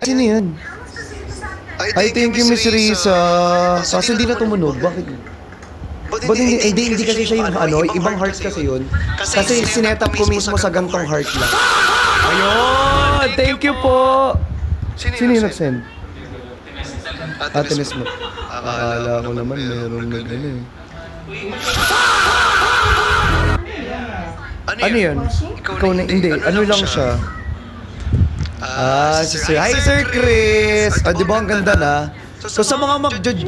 Sino yan? Ay, thank you, Miss Risa. Kaso hindi na tumunog. Bakit? Ba't hindi kasi siya yung ano, ibang hearts kasi yun. Kasi sinetap ko mismo sa gantong heart lang. Ayun! Thank you po! Sino yung nag-send? Ate Nesmo. Akala ko naman merong nag-ano eh. Ano yun? Ikaw na, hindi. Ano lang siya? Si Sir. Hi, Sir Chris! Di ba ang ganda na? So sa mga mag-judge...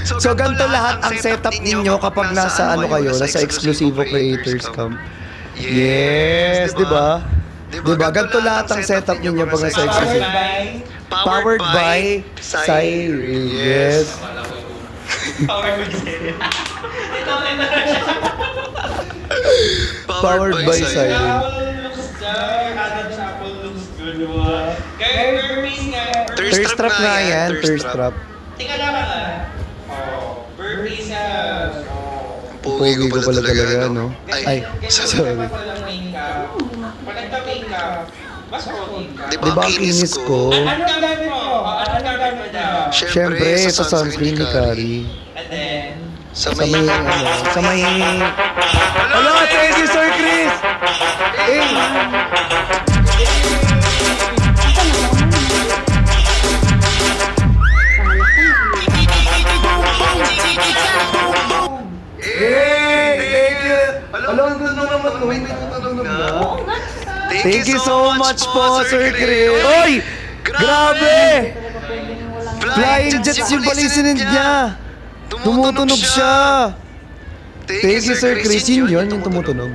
So ganito lahat ang setup ninyo kapag nasa ano kayo, nasa Exclusivo Creators Camp. Yes, di ba? Di ba? Ganito lahat ang setup ninyo pag nasa Exclusivo. Powered by Sire. Yes. Powered by Sire. Thirst trap nga yan, thirst trap. Tingnan lang Burpees nga. Pogi ko pala talaga, no? Ay, sorry. Pag nagka-makeup, mas pogi ka. Di ba ang kinis ko? Anong gamit mo? Anong gamit mo daw? Siyempre, sa sunscreen ni Kari. And then, Sa may, ano, sa may... Hello, thank you, Sir Chris! Thank you! Alam, ang ganda naman ko, hindi natutunog na. Thank you so much po, Sir Chris! Oy! Grabe! Flying jets yung palisinid niya! Tumutunog siya! Thank you, Sir Chris. Yun yung tumutunog.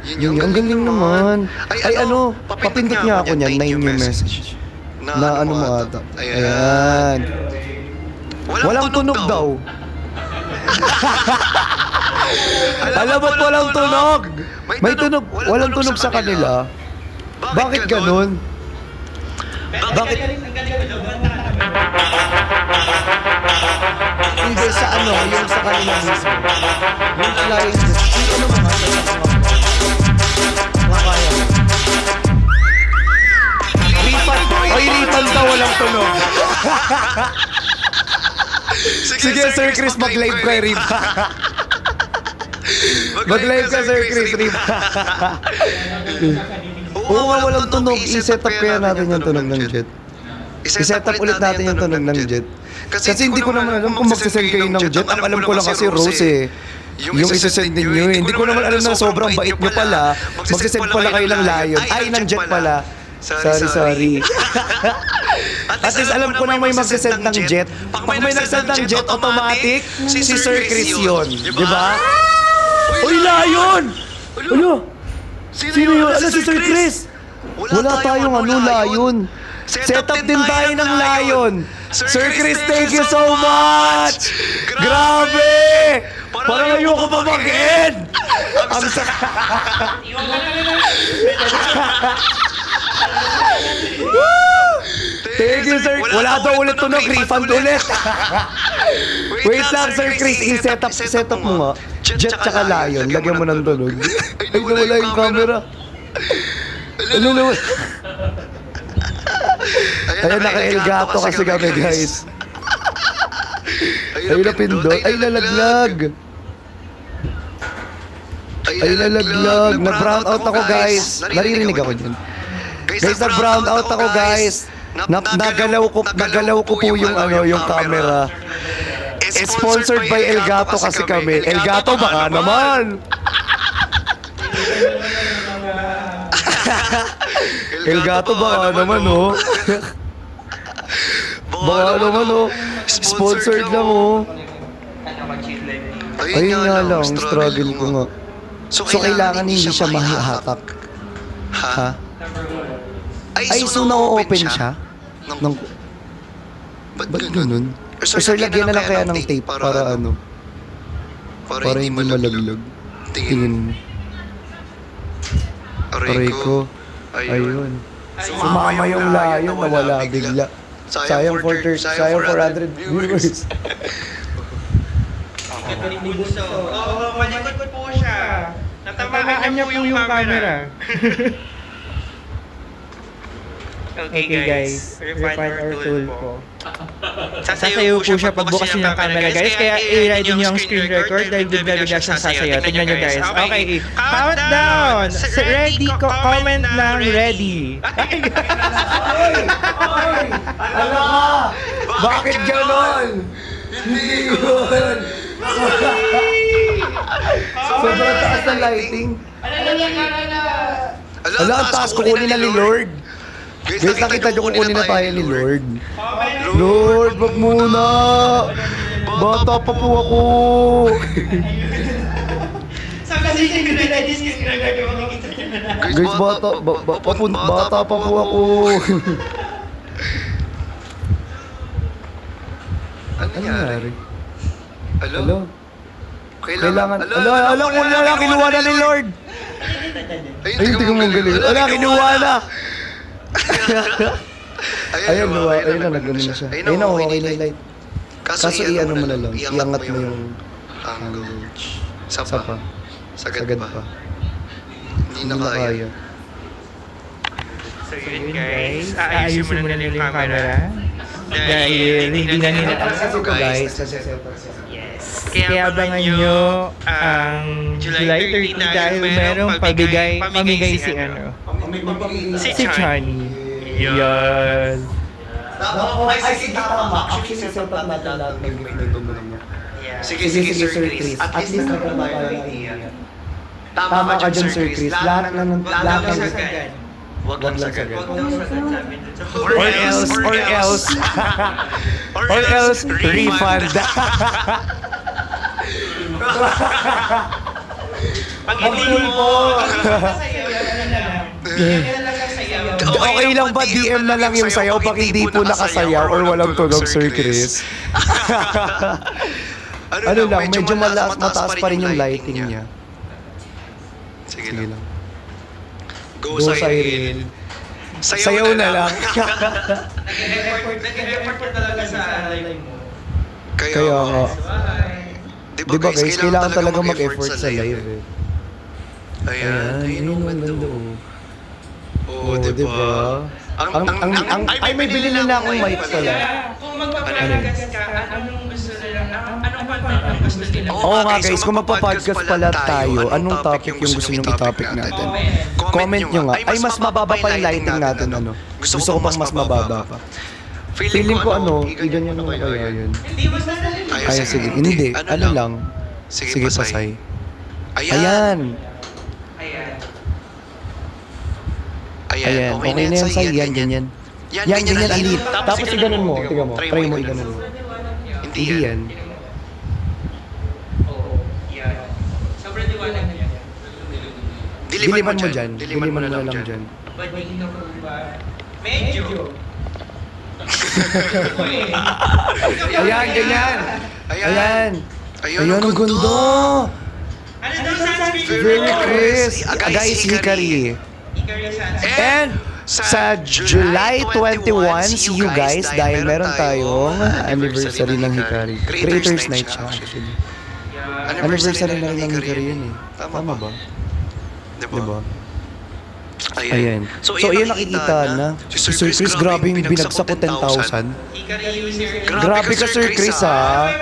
Yun, ang galing naman. Ay, ano, papindot niya ako niyan, 9 new message. Na ano mo ata. Ayan. Walang tunog daw. Alam ba't walang tunog? May tunog, walang tunog sa kanila. Bakit ganun? Bakit? Hindi sa ano, yung sa kanila mismo. Yung flying jet. Yung ano mga kaya. Ripan. Oy, ripan daw walang tunog. Sige, Sir Chris, mag-live ka, Ripa. Mag-live ka, Sir Chris, Ripa. Oo nga, walang tunog. I-set up kaya natin yung tunog ng jet. I-set up ulit natin yung tunog ng jet. Kasi hindi ko naman alam kung magsasend kayo ng jet. Ang alam ko lang kasi Rose eh. Yung isasend ninyo eh. Hindi ko naman alam na sobrang bait nyo pala. Magsasend pala kayo ng lion. Ay, ng jet pala. Sorry. At least alam ko na may magsasend ng jet. Pag may nagsend ng jet, automatic, si Sir Chris yun. Diba? Uy, lion! Ano? Sino yun? Ano si Sir Chris? Wala tayong ano, lion. Set up din tayo ng lion. Sir Chris, thank you so much! Grabe! Parang ayoko pa mag-end! Ang Thank you, Sir. Wala daw ulit tunog. Refund ulit. Wait lang, Sir Chris. I-set up mo nga. Jet tsaka lion. Lagyan mo ng tunog. Ay, nawala yung camera. Ano nawala? Ayan, naka-Elgato kasi kami, guys. Ay, napindot. Ay, nalaglag. Ay, nalaglag. Nag-brown out ako, guys. Naririnig ako dyan. Guys, nag-brown out ako, guys. Nagalaw ko po yung ano, yung camera. Sponsored by Elgato kasi kami. Elgato baka naman. Elgato baka naman, oh. Baka naman, oh. Sponsored lang, oh. Ayun nga lang, struggle ko nga. So kailangan hindi siya mahihatak. Ha? Ay, so na-open siya? Ba't ganun? Sir, lagyan na lang kaya ng tape para ano? Para hindi malaglag. Tingin mo. Aray ko. Ayun. Sumama yung layon, nawala bigla. Sayang 400 viewers. Oo, malikot po siya. Natamaan niya po yung camera. Okay guys, refine our tool po. Sasayaw po siya pagbukas niyo ng camera guys, kaya i-ready niyo ang screen record dahil bigla siya sasayaw. Tignan niyo guys. Okay, countdown! Ready, comment lang ready. Ano ka? Bakit ganon? Hindi yun! Sobrang taas ng lighting. Ala, ang taas kukunin na ni Lord. Guys, nakita nyo kukunin na tayo ni Lord. Lord, wag muna! Bata pa po ako! Guys, bata pa po ako! Ano nangyari? Hello? Kailangan... Ala, kunin na, kinuha na ni Lord! Ayun, tingnan mo ang galing. Ala, kinuha na! Ayun, ayun na, nagano na siya. Ayun na, okay na yung light. Kaso i-ano mo na lang, iangat mo yung... Sapa. Sagad pa. Hindi na kaya. So yun guys, aayusin mo na yung camera. Dahil hindi na nila Guys, yes. Kaya abangan nyo ang July 30 dahil merong pamigay si ano. Si Chani. Yan. Ay, sige, tama. Actually, set up natin lahat ng gift na gumawa niya. Sige, Sir Chris. At least nagkaroon tayo ng idea. Tama ka dyan, Sir Chris. Lahat ng wag lang sagad. Or else, refund. Pag hindi mo, okay lang ba DM na lang yung sayaw pag hindi po nakasayaw or walang tunog, Sir Chris? Ano lang, medyo mataas pa rin yung lighting niya. Sige lang. Go Cyril. Sayaw na lang. Nag-effort talaga sa live mo. Kaya nga. Diba guys, kailangan talaga mag-effort sa live eh. Ayan, yun ang ganda oh. Oo, diba? Ay, may bilhin na akong mic pala. Kung magpapalagas ka, anong gusto nila? Anong content ang gusto nila? Oo nga guys, kung magpa-podcast pala tayo, anong topic yung gusto nyong i-topic natin? Comment nyo nga. Ay, mas mababa pa yung lighting natin, ano? Gusto ko pang mas mababa pa. Feeling ko ano, i-ganyan naman kaya yun. Hindi mo sasali. Ay, sige. Hindi, ano lang. Sige, pasay. Ayan. Ayan, okay na yan sa'yo. Yan, ganyan. Yan, ganyan, alit. Tapos i-ganon mo. Tingnan mo. Try mo, i-ganon mo. Hindi yan. Oo, yan. Sobrang liwanag na yan. Diliman mo dyan. Diliman mo na lang dyan. Badino ko ba? Medyo. Ayan, ganyan. Ayan. Ayan, ang ganda. Ano daw sunscreen? Very crisp. Guys, Hikari. And sa July 21, see you guys dahil meron tayong anniversary ng Hikari. Creators Night siya actually. Anniversary na rin ng Hikari yun eh. Tama ba? Diba? Ayan. So yun nakikita na. Si Sir Chris, grabe yung binagsak ko 10,000. Grabe ka Sir Chris ha.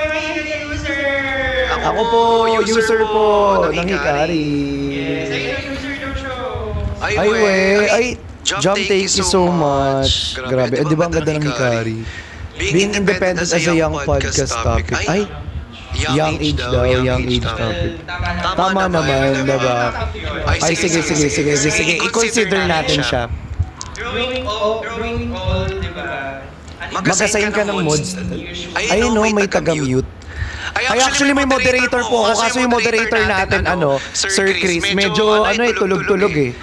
Ako po, user po ng Hikari. Ay, ay, Jump, thank you so much. Grabe, di ba ang ganda ng Hikari? Being independent as a young podcast topic. Ay, young age daw, young age topic. Tama naman, diba? Ay, sige, i-consider natin siya. Growing old, di ba? Mag-assign ka ng mods. Ayun no, may taga-mute. Ay, actually may moderator po ako, kaso yung moderator natin, Sir Chris, medyo, tulog-tulog eh.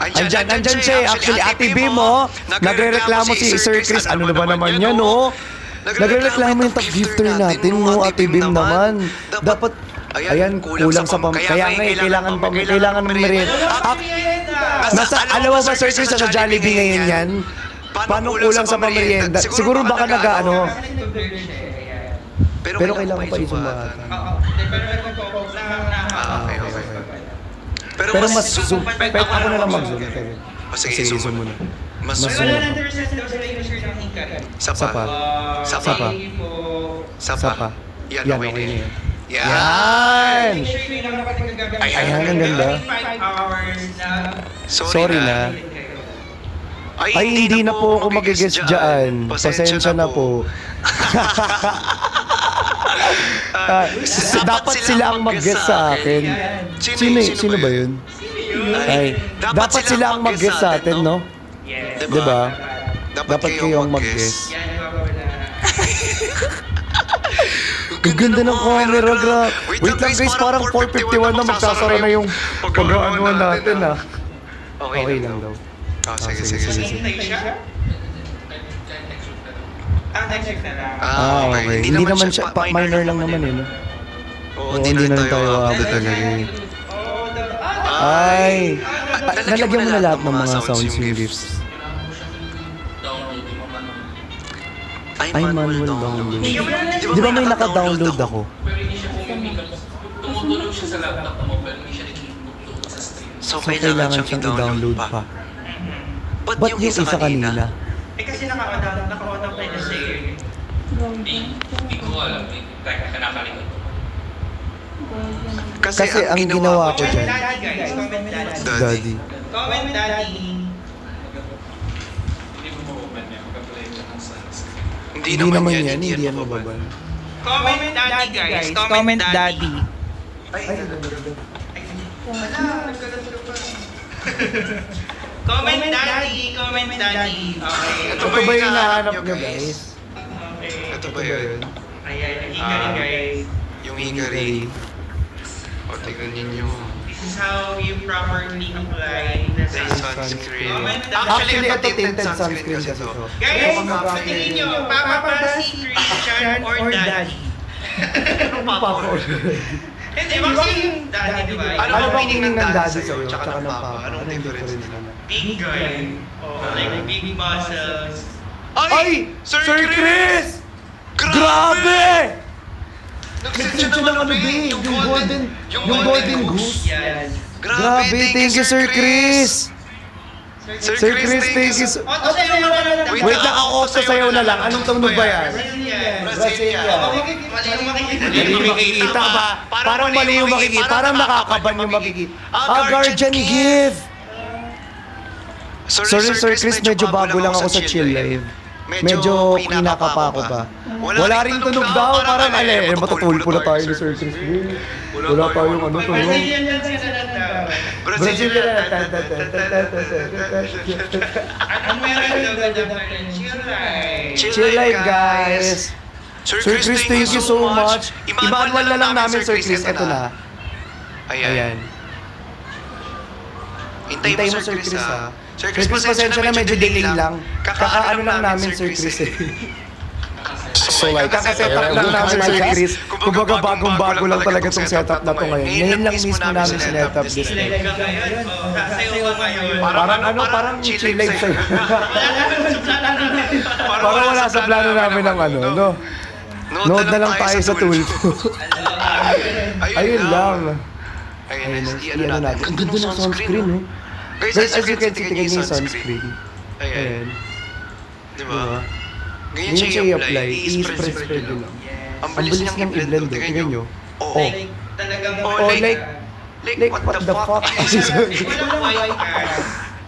Andyan siya eh. Actually, Ate B mo, nagre-reklamo si Sir Chris. Ano na ba naman yan, no? Nagre-reklamo yung tag-gifter natin, no? Ate B naman. Dapat, ayan, kulang sa kaya nga eh, kailangan merienda. Alam mo ba, Sir Chris, sa Jollibee ngayon yan? Paano kulang sa pamerienda? Siguro baka pero kailangan pa isumahatan. Okay. Pero mas zoom. Pero ako na lang mag-zoom. Sige, zoom muna. Mas Mas Wala zoom. na reset daw sila yung share ng hingkari. Sapa. Sapa. Sapa. Yan, Yan, okay okay na yan. Yan. Yan! Ayan, ang ganda. 5 hours na. Sorry na. Ay, hindi na po ako mag-guess dyan. Pasensya na po. Dapat sila ang mag-guess sa akin. Sino ba yun? Ay, dapat sila ang mag-guess sa atin, no? Yes. Diba? Dapat kayo ang mag-guess. Yan, mawawala. Ang ganda ng camera, gra. Wait lang guys, parang 4:51 na magsasara na yung pag-aanuan natin, ah. Okay lang daw. Sige. Hintay siya? Next week na lang. Okay. Hindi naman siya, minor lang naman eh, no? Oo, hindi na rin tayo aabot talaga eh. Oh, Ay! Nalagyan mo na lahat ng mga sounds yung gifts. Ay, manual download. Di ba may naka-download ako? Pero hindi siya pumipikot. Tumutulog siya sa laptop mo pero hindi siya nagtutulog sa stream. So, So, kailangan siyang i-download pa. Ba't yung isa kanina? Eh kasi naka-on up tayo na sale. Hindi ko alam. Nakakalikot ko. Kasi ang ginawa ko dyan, Daddy guys, comment daddy. Daddy. Comment daddy. Hindi mo ma-open yan. Magka-play ka ng sunscreen. Hindi Hindi naman yan, hindi yan mababal. Comment daddy guys, comment daddy. Comment daddy. Okay. Ito ba yung hinahanap nyo guys? Okay. Ito ba yun? Ayan, hikari guys. Yung hikari. O, tignan ninyo. This is how you properly apply the The sunscreen. Actually, ito tinted sunscreen kasi to. ito. Guys, sa tingin nyo, Papa ba si Christian or Daddy? Hindi, kasi yung Daddy, di ba? Ano bang meaning ng daddy sa'yo, sa'yo? tsaka Tsaka ng ng papa? papa? Anong difference naman? Big guy. Like big muscles. Ay! Sir Chris! Grabe! Nag-send siya ng ano ba eh, yung golden goose. Yan. Grabe, thank you Sir Chris! Sir Chris, thank you so... O, sa'yo naman ang Wait lang, ako sasayaw na lang. Anong tunog ba yan? Brazilian. Brazilian. Mali yung makikita. Mali yung makikita ba? Parang mali yung makikita. Parang nakakaban yung makikita. Guardian gift! Sorry Sir Chris, medyo bago lang ako sa chill live. Medyo pinaka pa ako pa. Wala rin tunog daw, parang matutulpo na tayo ni Sir Chris. Wala tayong ano tunog. Brazilian yan sila nanda. Brazilian. Ano meron daw? Chill life. Chill live guys! Sir Chris, thank you so much. I-manual na lang namin Sir Chris, eto na. Ayan. Hintay mo Sir Chris ha. Sir Chris, pasensya na medyo delay lang. Kakaano lang namin Sir Chris eh. So like, kakasetup lang namin Sir Chris. Kumbaga bagong-bago lang talaga itong setup na to ngayon. Ngayon lang mismo namin sinetup this Chill life live. ka ngayon. Sasayaw ka ngayon. Parang chill live sa'yo. Wala Parang wala sa plano namin ng ano, no? Nood na lang tayo sa tulpo. Ayun lang. Ayun, i-ano natin. Ang ganda ng sunscreen, no? Guys, as you can see, tingnan niyo yung sunscreen. Ayan. Diba? Ganyan siya i-apply. I-spread lang. Ang bilis niyang i-blend, eh. Tingnan nyo. Oh. Talagang Oh, like, what the fuck? walang white card.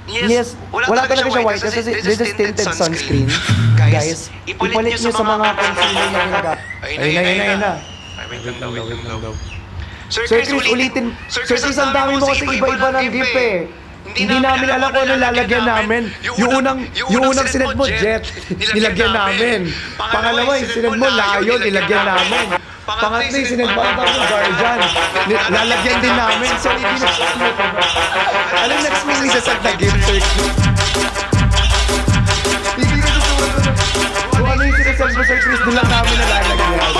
Yes, wala talaga siya white kasi this is tinted sunscreen. Guys, ipalit nyo sa mga concealer na ginagamit. Ayun na. Wait lang daw. Sir Chris, ulitin. Sir Chris, ang dami mo kasi iba-iba ng gift eh. Hindi namin alam kung ano lalagyan namin. Yung unang sinend mo, jet, nilagyan namin. Pangalawa, yung sinend mo, lion, nilagyan namin. Pangatlo, yung sinend mo, ang tawag guardian, lalagyan din namin. So, hindi na Anong next mo yung isasag na gift, Sir Chris? Hindi ko susunod. Kung ano yung sinasag mo, Sir Chris, doon lang namin nalalagyan.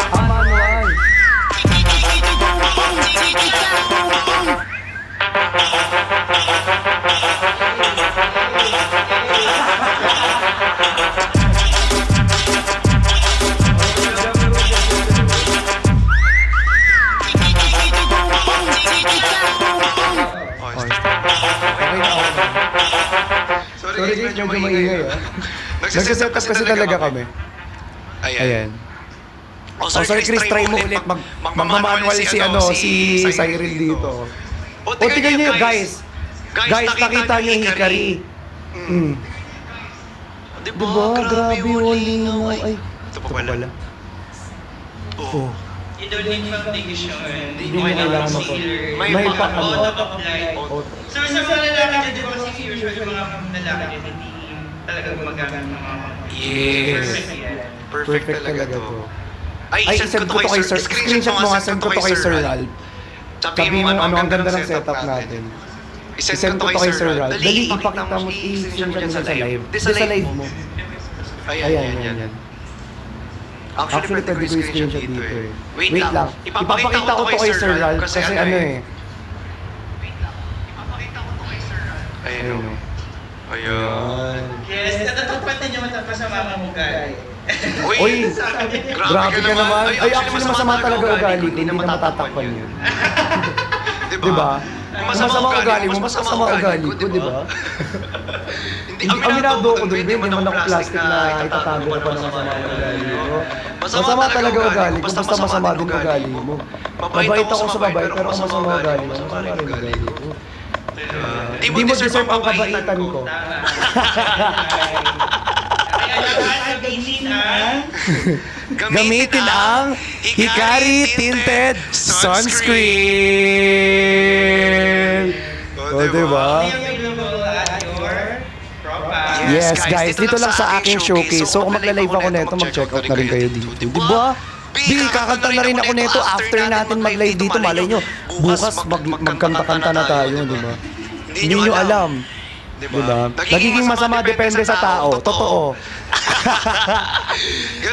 Ang manual. medyo maingay ah. Nagsiset up kasi talaga kami. Ayan. Oh, Sorry Chris, try mo ulit magmamanual si Cyril dito. O tingnan niyo guys. Guys, nakita niyo yung Hikari. Diba? Grabe yung linaw. Ay, ito pa pala. Oh. You don't need foundation. Hindi mo kailangan mo. May pa ano. So sa mga lalaki, di ba kasi usually mga lalaki hindi talaga gumagamit ng mga Yes. perfect yan. Perfect talaga to. Ay, isend ko to kay Sir. Screenshot mo nga, send ko to kay Sir Ralph. Sabihin mo ano, ang ganda ng setup natin. Isend ko to kay Sir Ralph. Dali, ipakita mo, i-screenshot mo sa live. Di sa live mo. Ayan, yan. Actually, pwede ko i-screenshot dito eh. Wait lang. Ipapakita ko to kay Sir Ralph kasi ano eh. Ayun. Ayun. Yes, natatapat niyo matapos sa mama mo guys. Uy, grabe ka naman. Ay, actually masama talaga ugali ko, hindi na matatakpan yun. Diba? Yung masama ugali mo, mas masama ugali ko, diba? Aminado ako doon, hindi man ako plastic na itatago ko pa ng masama ugali ko. Masama talaga ugali ko, basta masama din ugali mo. Mabait ako sa babae, pero ang masama ugali mo, masama rin ugali ko. Hindi mo deserve ang kabaitan ko. Gamitin ang Hikari Tinted Sunscreen. O, diba? Yes, guys. Dito lang sa aking showcase. So, kung magla-live ako neto, mag-check out na rin kayo dito. Diba? Di, kakanta na rin ako neto after natin mag-live dito. Malay nyo, bukas magkanta-kanta na tayo, diba? Hindi nyo alam. Diba? Nagiging masama depende sa tao. Totoo.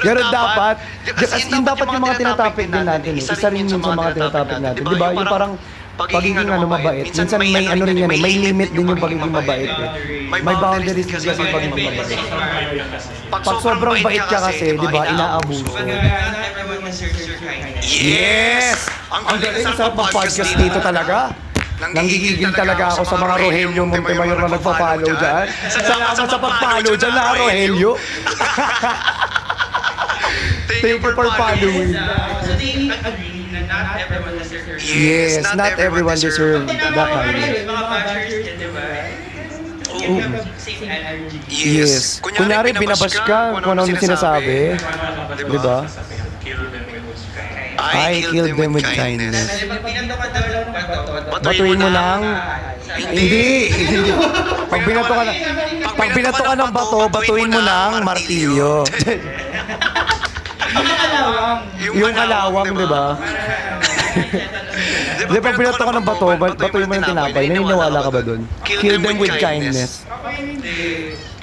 Ganun dapat. As in, dapat yung mga tinatopic din natin. Isa rin yun sa mga tinatopic natin. Diba? Yung parang pagiging mabait. Minsan may ano rin yan eh. May limit din yung pagiging mabait eh. May boundaries din kasi pagiging mabait. Pag sobrang bait ka kasi, di ba, inaabuso. Yes! Ang galing, sarap mag-podcast dito talaga. Nanggigigil talaga ako sa mga Rogelio Montemayor na nagpa-follow dyan. Salamat sa pag-follow dyan na Rogelio. Thank you for following. So they agree na not everyone deserves Yes, not everyone deserves that kind. Mga bashers yan, di ba? You have same energy. Yes. Kunyari, binabash ka kung ano sinasabi. Di ba? I killed them with kindness. Pag pinandokan daw lang bato, Batuin mo ng... Hindi! Pag binato ka ng bato, batuin mo ng martilyo. Yung kalawang, di ba? Di ba, binato ka ng bato, batuin mo ng tinapay. Naniniwala ka ba dun? Kill them with kindness.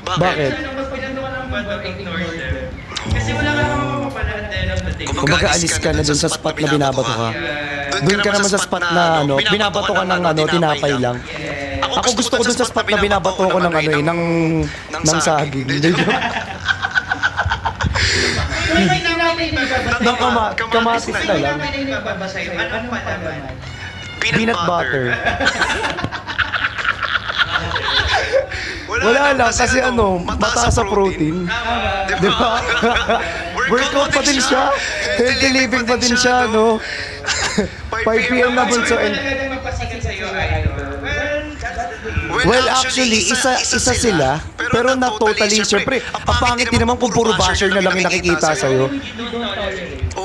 Bakit? Pag pinandokan ng bato, ignore them. Kasi wala ka naman mapapala at the end of the day. Kumbaga alis ka na dun sa spot na binabato ka. Doon ka naman sa spot na ano, binabato ka ng ano, tinapay lang. Ako gusto ko dun sa spot na binabato ko ng ano eh, ng saging. Ng kamatis na lang. Peanut butter. Wala lang kasi ano, mataas sa protein. Di ba? Workout pa din siya. Healthy living pa din siya, no? 5 p.m. na bunso. Well, actually, isa sila. Pero not totally. Siyempre, ang pangit din naman kung puro basher na lang yung nakikita sa'yo.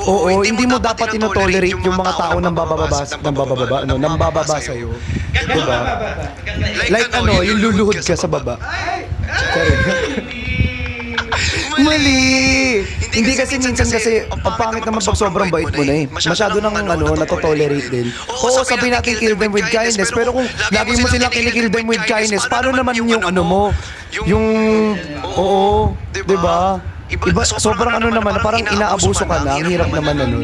Oo, hindi mo dapat inotolerate yung mga tao nang bababa sa'yo. Diba? Like ano, yung luluhod ka sa baba. Mali! Hindi kasi minsan kasi ang pangit naman pag sobrang bait mo na eh. Masyado nang ano, natotolerate din. Oo, sabihin natin kill them with kindness, pero kung lagi mo silang kinikill them with kindness, paano naman yung ano mo? Yung, oo, diba? Iba, sobrang ano naman, parang inaabuso ka na, ang hirap naman na nun.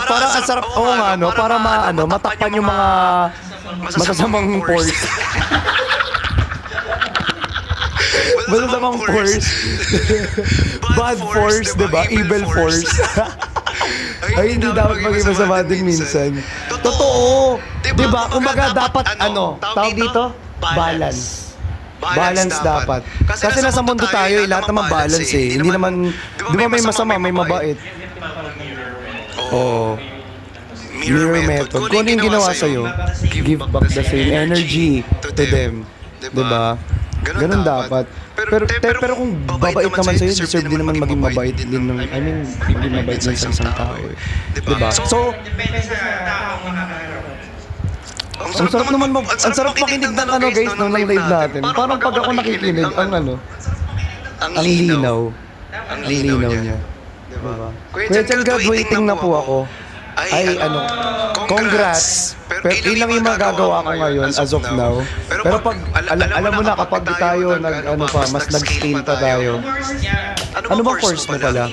Parang ang sarap, oo nga, no? Para matakpan yung mga masasamang force. Masasamang force. Bad force, diba? Evil force. Ay, hindi dapat maging masama din minsan. Totoo. Diba? Kumbaga dapat tawag dito? Balance. Balance dapat. Kasi nasa mundo tayo, lahat naman balance eh. Hindi naman, di ba may masama, may mabait. Oo. Mirror method. Kung ano yung ginawa sa'yo, give back the same energy to them. Diba? Ganun dapat. Pero kung babait naman sa'yo, deserve din naman maging mabait din ng, hindi mabait din sa isang tao eh. Diba? So, Depende sa taong makakarap. ang sarap naman ang sarap makinig ng guys ng live natin. Parang pag ako nakikinig, ang linaw. Ang linaw niya. Diba? Kuya Chan, graduating na po ako. Ay, congrats. Pero ilang yung magagawa ko ngayon as of now. Pero pag, alam mo na kapag tayo mas nag-scale pa tayo. Ano bang course mo pala?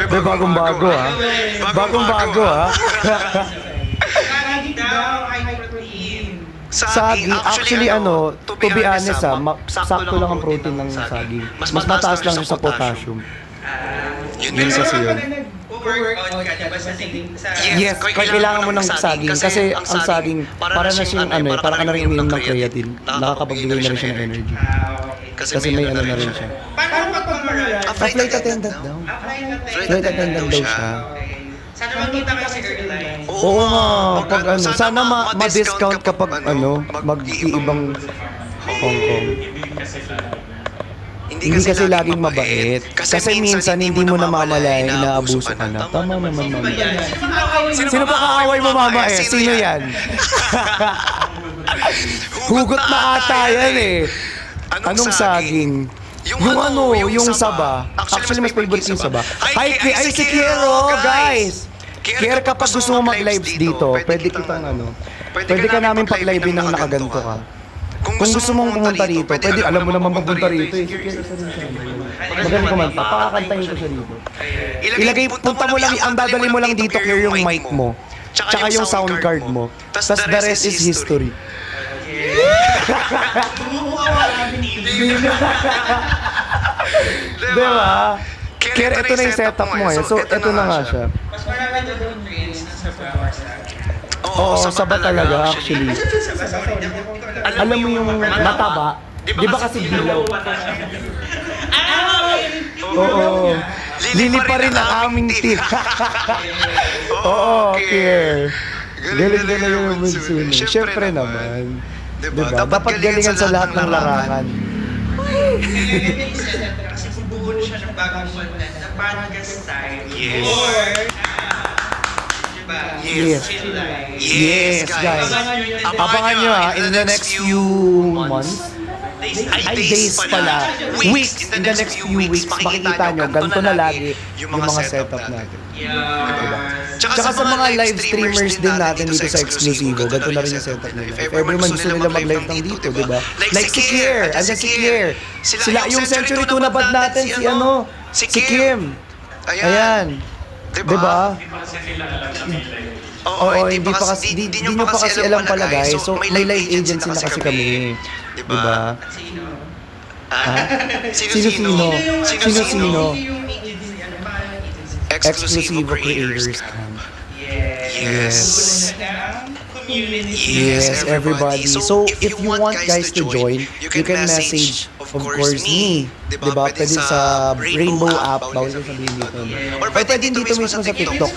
May bagong-bago ha. Bagong-bago ha. Saging daw, high protein. Saging, actually to be honest sakto lang ang protein ng saging. Mas mataas lang yung sa potassium. Yun kasi yun. Workout ka, diba sa saging? Yes, kailangan mo ng saging kasi ang saging para na siyang para ka na rin uminom ng creatine. Nakakapagbigay na rin siya ng energy. Kasi may na rin siya. Paano kapag marami? Flight attendant daw. Flight attendant daw siya. Sana magkita kayo sa airline. Oo nga, pag sana ma-discount kapag mag-iibang Hong Kong. Hindi kasi laging mabait. Kasi minsan hindi mo namamalayan, inaabuso ka na. Tama naman, mama. Sino ba kaaway mo, mama eh? Sino yan? Hugot na ata yan eh. Anong saging? Yung saba. Actually, mas favorite yung saba. Ay, si Kiero, guys! Kiero, kapag gusto mo mag-lives dito, pwede ka namin pag-live ng nakaganto ka. Kung gusto mong pumunta rito, pwede, alam mo naman pumunta rito eh. Magaling kumanta, pakakantahin ko siya dito. Punta mo lang, ang dadali mo lang dito, clear yung mic mo. Tsaka yung sound card mo. Tas the rest is history. Diba? Kaya ito na yung setup mo eh. So, ito na nga siya. Mas marami na doon drinks sa pagkakasa. Oo, saba talaga actually. Alam mo yung mataba? Di ba kasi dilaw? Oo. Lili pa rin ang aming team. Oo, care. Galing na yung bunso niya. Siyempre naman. Diba? Dapat galingan sa lahat ng larangan. Kasi bubuo siya ng bagong content na podcast style. Yes. Or, diba? Yes. Chill life. Yes, guys. Abangan nyo in the next few months. Ay, days pala. Weeks. In the next few weeks, makikita nyo, ganito na lagi yung mga setup natin. Tsaka sa mga live streamers din natin dito sa Exclusivo, ganito na rin yung setup nila. If ever man gusto nila mag-live ng dito, di ba? Like si Kier, andyan si Kier. Sila, yung Century 2 na bad natin, si Kim. Ayan. Di ba? Oo, hindi pa kasi, di nyo pa kasi alam pala guys. So, may live agency na kasi kami. Di ba? Sino-sino? Sino-sino? Exclusivo Creators Camp. Yes. Yes, everybody. So, if you want guys to join, you can message, of course, me. Diba? Pwede sa Rainbow app. Bawal ko sabihin dito. Or pwede dito mismo sa TikTok.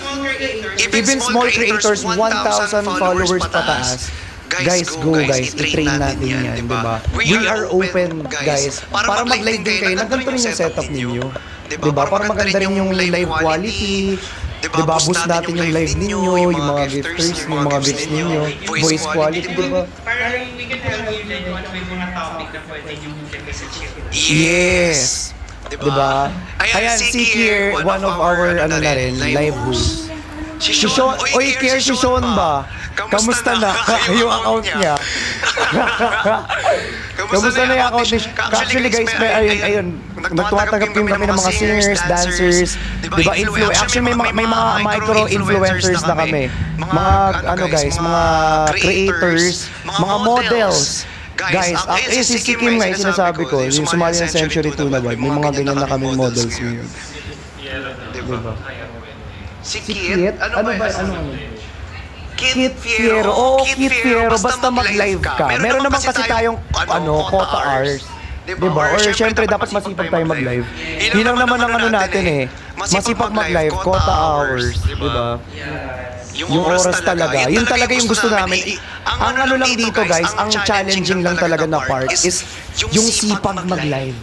Even small creators, 1,000 followers pataas. Guys, go guys. I-train natin yan, diba? We are open, guys. Para mag-live din kayo, nagganto rin yung setup ninyo. Diba? Para maganda rin yung live quality. Diba? Boost natin yung live ninyo, yung mga gifters, yung mga gifts ninyo, voice quality, diba? Parang we can help you din kung ano yung mga topic na pwede yung message you. Yes! Diba? Ayan, si Kier, one of our, live hosts. Si Sean, oy, Kier, si Sean ba? Kamusta na yung account niya? Kamusta na yung account niya? Actually guys, ayun, nagtumatanggap din kami ng mga singers, dancers, diba, actually may mga micro-influencers na kami. Mga, guys, mga creators, mga models. Guys, si Kim nga yung sinasabi ko, yung sumali ng Century 2 na ba, may mga ganyan na kaming models ngayon. Diba? Si Kit? Ano ba? Kit Fiero. Oo, Kit Fiero. Basta mag-live ka. Meron naman kasi tayong, quota hours. Diba? Or syempre, dapat masipag tayo mag-live. Yun lang naman ang natin eh. Masipag mag-live, quota hours. Diba? Yung oras talaga. Yun talaga yung gusto namin. Ang ano lang dito guys, ang challenging lang talaga na part is yung sipag mag-live.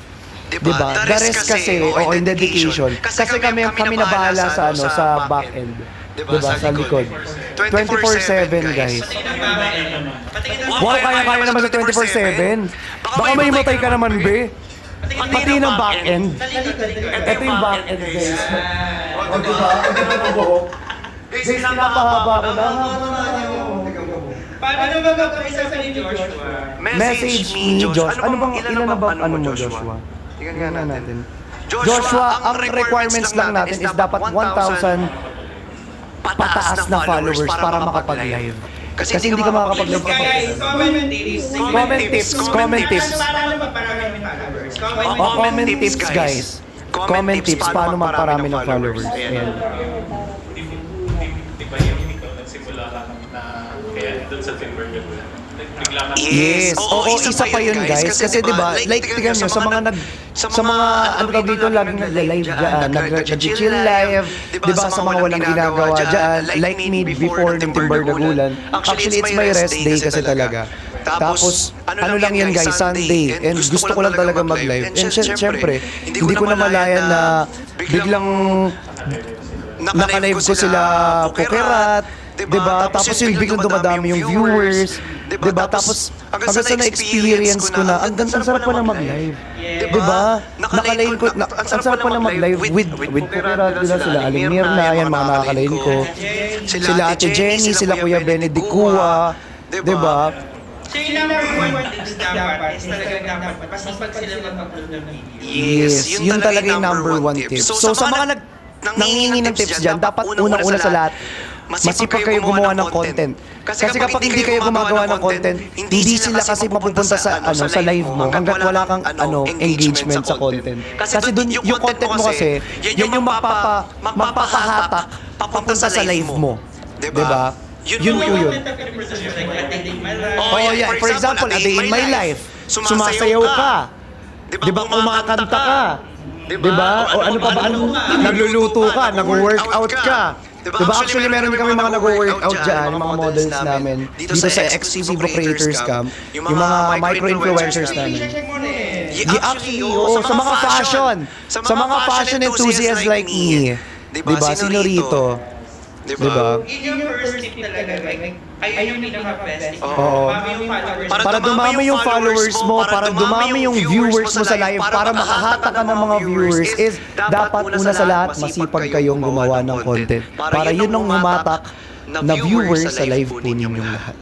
Diba? The rest kasi, in dedication. Kasi kami na bahala sa sa back end. Diba? Sa likod. 24/7 guys. Wow, kaya naman sa 24/7. Baka may matay ka naman, be. Pati ng back end. Ito yung back end guys. O diba? Ito yung buhok. Guys, pinapahaba ko na. Paano ba mag-isa sa ni Joshua? Message me, Josh. Ano bang, ilan na ba, mo, Joshua? Tingnan nga natin. Joshua, ang requirements lang natin is dapat 1,000 pataas na followers para makapag-live. Kasi hindi ka makakapag-live. Guys, Comment tips. Paano magparami ng followers? Comment tips, guys. Comment tips, paano magparami ng followers. Ayan. Di ba yung ikaw nagsimula ka na kaya doon sa Timberland? Bigla ka. Yes. Oo, isa pa yun guys. Kasi diba, like tingnan nyo, sa mga ano tawag dito, laging nag-live dyan, nag-chill live, diba, sa mga walang ginagawa dyan, like me before ng Timberdagulan. Actually, it's my rest day kasi talaga. Tapos, ano lang yan guys, Sunday. And gusto ko lang talaga mag-live. And syempre, hindi ko na malayan na biglang naka-live ko sila Pukerat, diba? Tapos yung biglang dumadami yung viewers, diba? Tapos hanggang sa na-experience ko na, ang sarap pa na mag-live. Diba? Naka-line ko, ang sarap pa na mag-live with Pukerat, diba? Sila Aling Mirna, yan mga nakaka-line ko. Sila Ate Jenny, sila Kuya Benedict Kua, diba? So yung number one tips dapat is talagang dapat masipag sila mag-upload ng video. Yes, yun talaga yung number one tip. So sa mga nangingi ng tips dyan, dapat unang-una sa lahat, masipag kayo gumawa ng content. Kasi kapag hindi kayo gumagawa ng content, hindi sila kasi mapupunta sa sa live mo hanggat wala kang engagement sa content. Kasi dun yung content mo kasi, yan yung magpapahatak papunta sa live mo. Diba? Yun. Oh yeah, for example, a day in my life, sumasayaw ka. Diba? Kumakanta ka. Diba? O ano pa ba? Nagluluto ka, nag-workout ka. Diba? Actually, meron kami mga nag-workout dyan, yung mga models namin, dito sa Exclusive Creators Camp, yung mga micro-influencers namin. Actually, oo, sa mga fashion enthusiasts like me. Diba? Sino rito? Diba? Yun yung first tip talaga, like, ayun yung pinaka-best. Oo. Para dumami yung followers mo, para dumami yung viewers mo sa live, para makahatak ka ng mga viewers, is dapat una sa lahat, masipag kayong gumawa ng content. Para yun ang humatak na viewers sa live po ninyong lahat.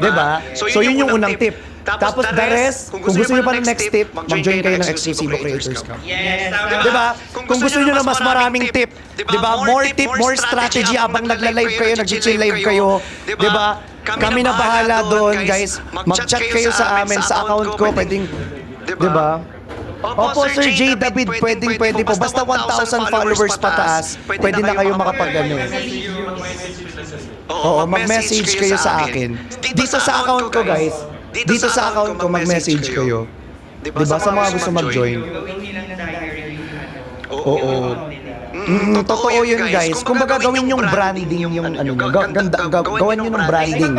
Diba? So yun yung unang tip. Tapos the rest, kung gusto nyo pa ng next tip, mag-join kayo ng Exclusive Creators Camp. Yes, tama. Diba? Kung gusto nyo na mas maraming tip, diba? More tip, more strategy habang nagla-live kayo, nag-chill live kayo, diba? Kami na bahala doon, guys. Mag-chat kayo sa amin, sa account ko, pwedeng, diba? Opo, Sir J. David, pwede po. Basta 1,000 followers pataas, pwede na kayo makapag-ano. Oo, mag-message kayo sa akin. Dito sa account ko, guys. Dito sa account ko, mag-message kayo. Diba? Sa mga gusto mag-join. Oo. Totoo yun, guys. Kung baga gawin yung branding, yung ano nyo. Gawan nyo ng branding.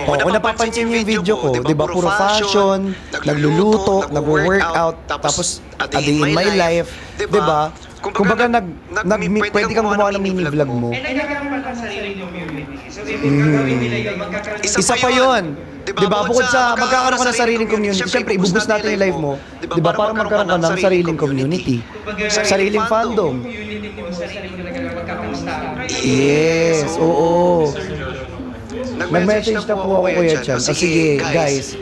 Oo, kung napapansin nyo yung video ko, diba? Puro fashion, nagluluto, nag-workout, tapos a day in my life. Diba? Kung baga pwede kang gumawa ng mini-vlog mo. Isa pa yun. Diba? Bukod sa magkakaroon ka ng sariling community, syempre ibubus natin yung live mo. Diba? Para magkaroon ka ng sariling community. Sariling fandom. Yes, oo. Nag-message na po ako, Kuya Chan. Sige, guys.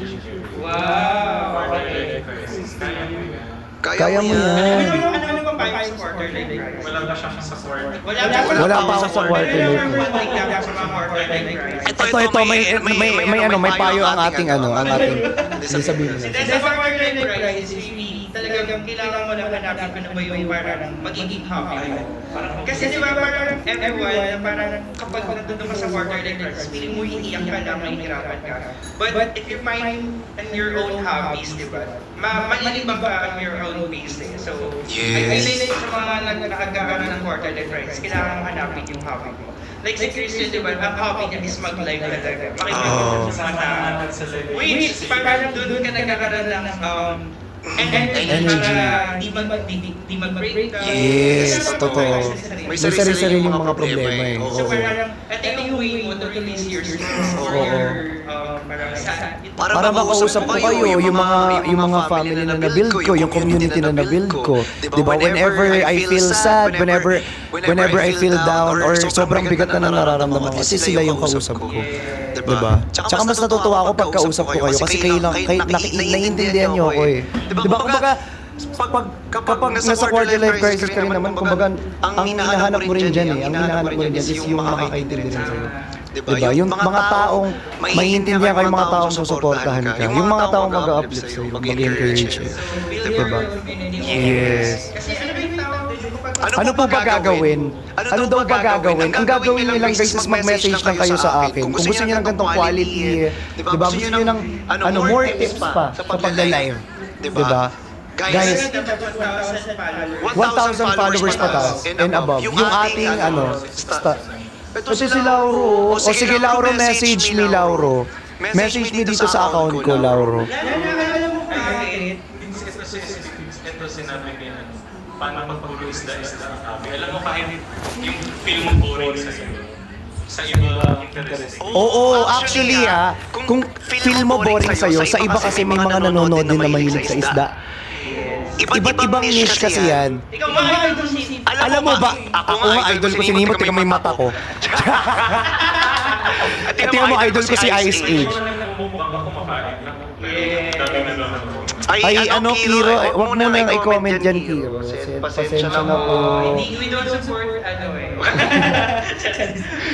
Wow. Kaya mo yan. Ano ba 5 supporters life crisis. Wala ba siyang support? Wala pa ako sa quarter life crisis. Ito, may payo ang ating hindi sabihin Sa nila. quarter life crisis, really, talagang kailangan mo lang hanapin kung ano ba yung parang magiging hobby mo. Kasi di ba parang everyone, parang kapag nandun ka sa quarter life crisis, feeling mo iiyak ka lang, mahihirapan ka. But if you find in your own hobbies, di ba, malilibang ka on your own pace eh. So, I feel like sa mga nakagawa ng quarter life crisis, kailangan hanapin yung hobby mo. Like si Christian, di ba, ang hobby niya is mag-live talaga. Makikita sa mga tao. Which, parang doon ka nagkakaroon ng energy para di mag-break down. Yes, totoo. May sarili-sarili yung mga problema eh. So Oo. parang, ito yung way mo to release your stress or your, parang Para makausap ko kayo, yung mga family na na-build ko, yung community na na-build ko. Diba? Whenever I feel sad, whenever I feel down, or sobrang bigat na nararamdaman ko, kasi sila yung kausap ko. Diba? Tsaka mas natutuwa ako pag kausap ko kayo, kasi kayo lang, naiintindihan nyo ako eh. Diba? Kumbaga, kapag nasa quarter life crisis ka rin naman, kumbaga, ang hinahanap mo rin dyan eh. Ang hinahanap mo rin dyan is yung makakaintindi rin sa'yo. Diba? Yung mga taong maiintindihan ka, yung mga taong susuportahan ka, yung mga taong mag-uplift sa'yo, mag-encourage sa'yo. Diba? Yes. Kasi ano ba yung tawag dito? Ano po ba gagawin? Ano daw ba gagawin? Ang gagawin nyo lang guys is mag-message lang kayo sa akin. Kung gusto nyo ng ganitong quality, diba? Gusto nyo ng more tips pa sa pagla-live. Diba? Guys, 1,000 followers pataas and above. Yung ating ito si Lauro. O sige Lauro, message me Lauro. Message me dito sa account ko, Lauro. Ito sinabi niya, paano magpuro isda-isda ang hobby. Alam mo kahit yung film mo boring sa iba interest. Oo, actually kung feel mo boring sa'yo, sa iba kasi may mga nanonood din na mahilig sa isda. Iba't ibang niche kasi yan. Ikaw mga idol si Alam mo ba, ako nga idol ko si Nemo, tika may mata ko. Tingnan mo idol ko si Ice Age. Baka kumakain lang. Ay, Kiro, wag mo nang i-comment dyan, Kiro. Pasensya na po. We don't support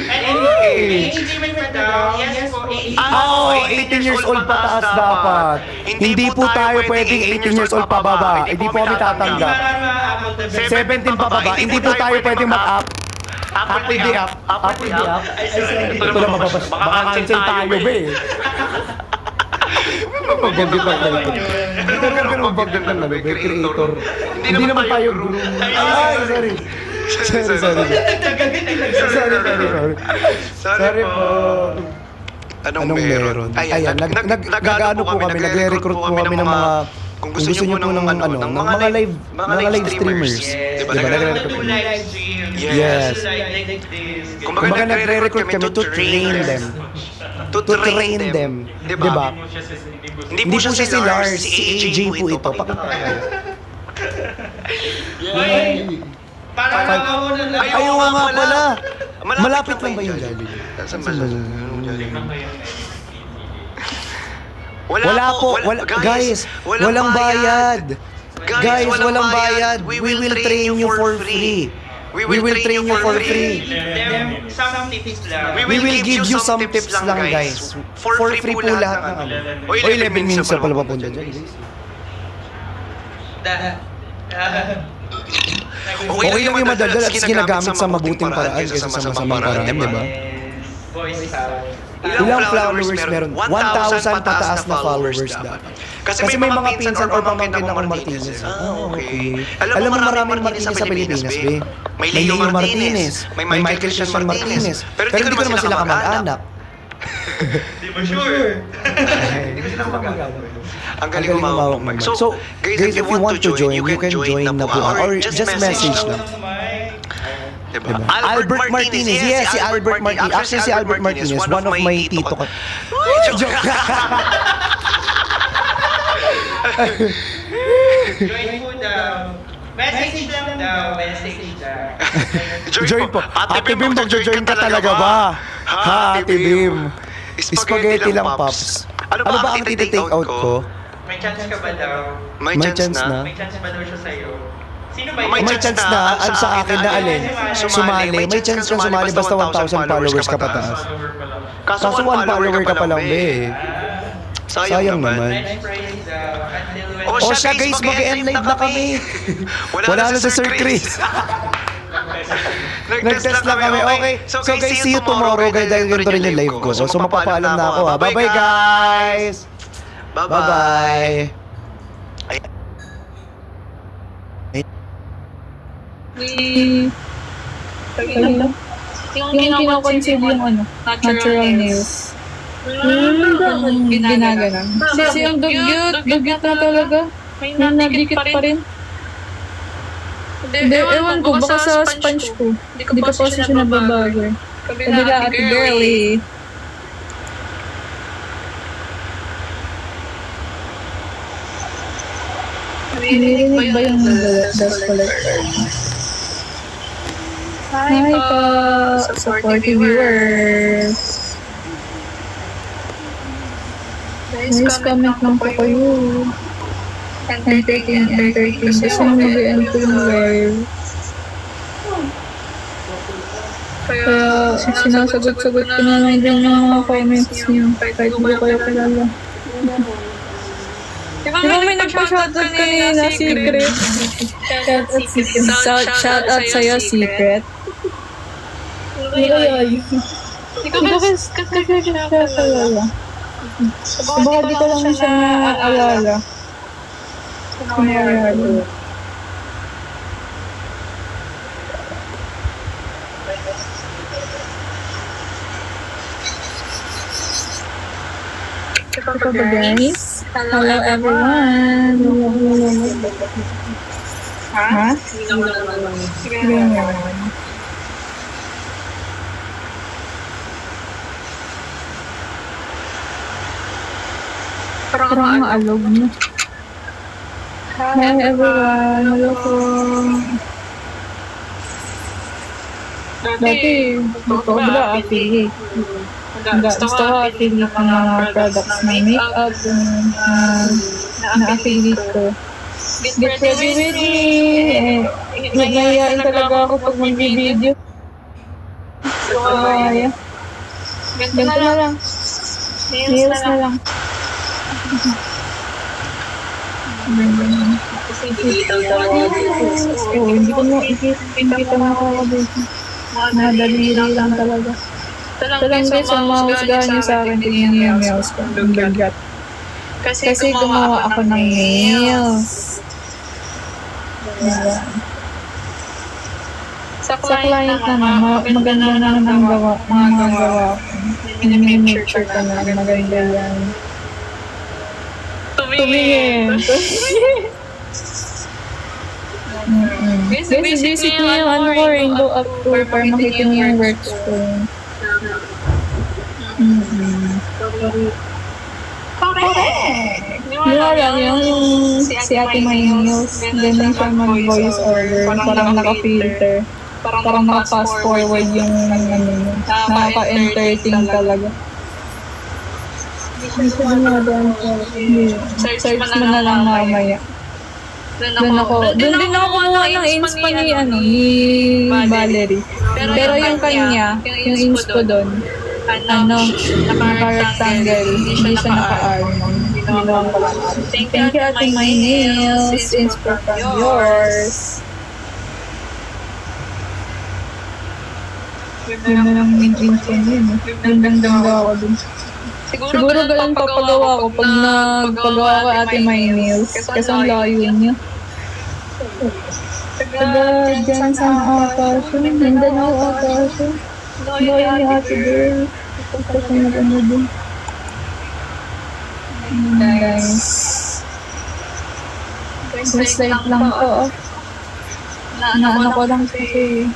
Anyway, engagement for daw. Yes po, 18 years old pataas dapat. Hindi po tayo pwedeng 18 years old pababa. Hindi po kami tatanggap. 17 pababa, hindi po tayo pwedeng mag-up. Up with the up. Up with the up. Ito lang mababas. Baka cancel tayo, be. Magbagit lang tayo. Ito lang magbagit lang tayo, be. Creator. Hindi naman tayo guru. Ay, sorry. Sorry po. Anong meron? Ayan, nag-ano po kami, nagre-recruit po kami ng mga, kung gusto nyo po ng mga live streamers. Diba? Nagre-recruit kami. Yes. Kumbaga nagre-recruit kami to train them. To train them. Diba? Hindi po siya si Lars, si AJ po ito. Pakita kayo. Ayaw nga pala. Malapit lang ba yung Jollibee? Saan ba Jollibee? Wala po. Guys, walang bayad. Guys, walang bayad. We will train you for free. We will train you for free. Some tips lang. We will give you some tips lang, guys. For free po lahat ng ano. O 11 minutes na pala papunta dyan, guys. Okay lang yung madaldal at ginagamit sa mabuting paraan kaysa sa masamang paraan, di ba? Ilang followers meron? 1,000 pataas na followers dapat. Kasi may mga pinsan or pamangkin akong Martinez. Okay. Alam mo maraming Martinez sa Pilipinas, be. May Leo Martinez, may Michael Christian Martinez. Pero hindi ko naman sila kamag-anak. Di ba sure? Hindi ko sila kamag-anak. Ang galing humawak mag. So, guys, if you want to join, you can join na po. Or just message lang. Diba? Albert Martinez. Yes, si Albert Martinez. Actually, si Albert Martinez, one of my tito ko. Joke. Join po daw. Message lang daw. Message lang. Join po. Ate Bim, mag-join ka talaga ba? Ha, Ate Bim. Spaghetti lang, Pops. Ano ba ang titi-take out ko? May chance ka ba daw? May chance na. May chance ba daw siya sa'yo? may chance na sa akin na alin, sumali. May chance ka sumali basta 1,000 followers ka pataas. Kaso 1 follower ka pa lang, be. Sayang naman. O siya guys, mag-end live na kami. Wala na si Sir Chris. Nag-test lang kami. Okay. So guys, see you tomorrow guys dahil ganito rin yung live ko. So mapapaalam na ako ha. Bye-bye guys! Bye-bye! Yung kinoconsider yung natural nails. Ginaganon. Kasi yung dugyot na talaga. May nadikit pa rin. Hindi, ewan ko, baka sa sponge ko. Hindi pa po siya nababago. Kabila ate girly. Narinig ba yung dust collector? Hi po, supportive viewers. Guys, comment lang po kayo. Entertain. Gusto nyo mag-end po yung live. Kaya sinasagot-sagot ko na lang din yung mga comments nyo. Kahit hindi ko kayo kilala. Di ba may nagpa-shoutout kanina, Secret? Shoutout sa'yo, Secret. Ay. Hindi ko kasi siya kalala. Baka di ko lang siya naalala. Ito ba guys? Hello everyone! Ha? Sige naman. Parang maalog mo. Hi everyone! Hello po! Dati, ito ba affiliate? Gusto ko affiliate ng mga products na make-up na-affiliate ko. Get ready with me! Nagnayain talaga ako pag mag-video. So, yeah. Ganito na lang. Nails na lang. Hindi ko mo ikita na ako dito. Madali lang talaga. Ito lang guys, ang mahusgahan niyo sa akin, tingnan niyo yung nails ko. Ang bagat. Kasi gumawa ako ng nails. Sa client naman, maganda naman ang mga gawa ko. Minimake sure ka na maganda yan. Tumingin. Visit niyo yung ano ko, Rainbow Up Tour para makita niyo yung works ko. Correct! Niwala yung si Ate May News, ganyan siya mag-voice over, parang naka-filter. Parang naka-fast forward yung nakaka-entertain talaga. Search mo na lang mamaya. Doon din ako kumuha ng inspo ni Valerie. Pero yung kanya, yung inspo doon, naka-rectangle, hindi siya naka-arm. Thank you Ate My Nails, inspo from yours. Ganda lang yung inspo niya. Ganda ako dun. Siguro ganun papagawa ko pag nagpagawa ko Ate My Nails. Kasi ang layo niya. Taga dyan sa Akasyon. Mindanao Akasyon. Layo ni Ate Girl. Kasi nag-ano dun. Guys. Slide lang po. Naano ko lang kasi.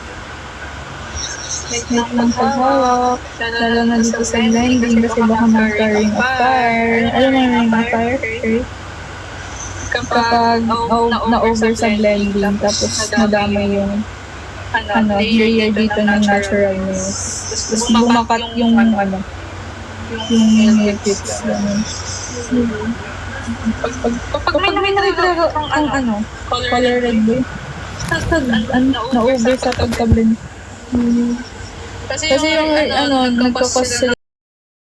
Slide lang paghawak. Lalo na dito sa blending kasi baka magka-ring of fire. Alam mo yung ring of fire? Kapag na-over sa blending tapos nadamay yung layer dito ng natural nails. Tapos bumakat yung yung liquids. Pag may nakita ang color red ba? naubos sa pagkablend. Kasi yung nagkakos sila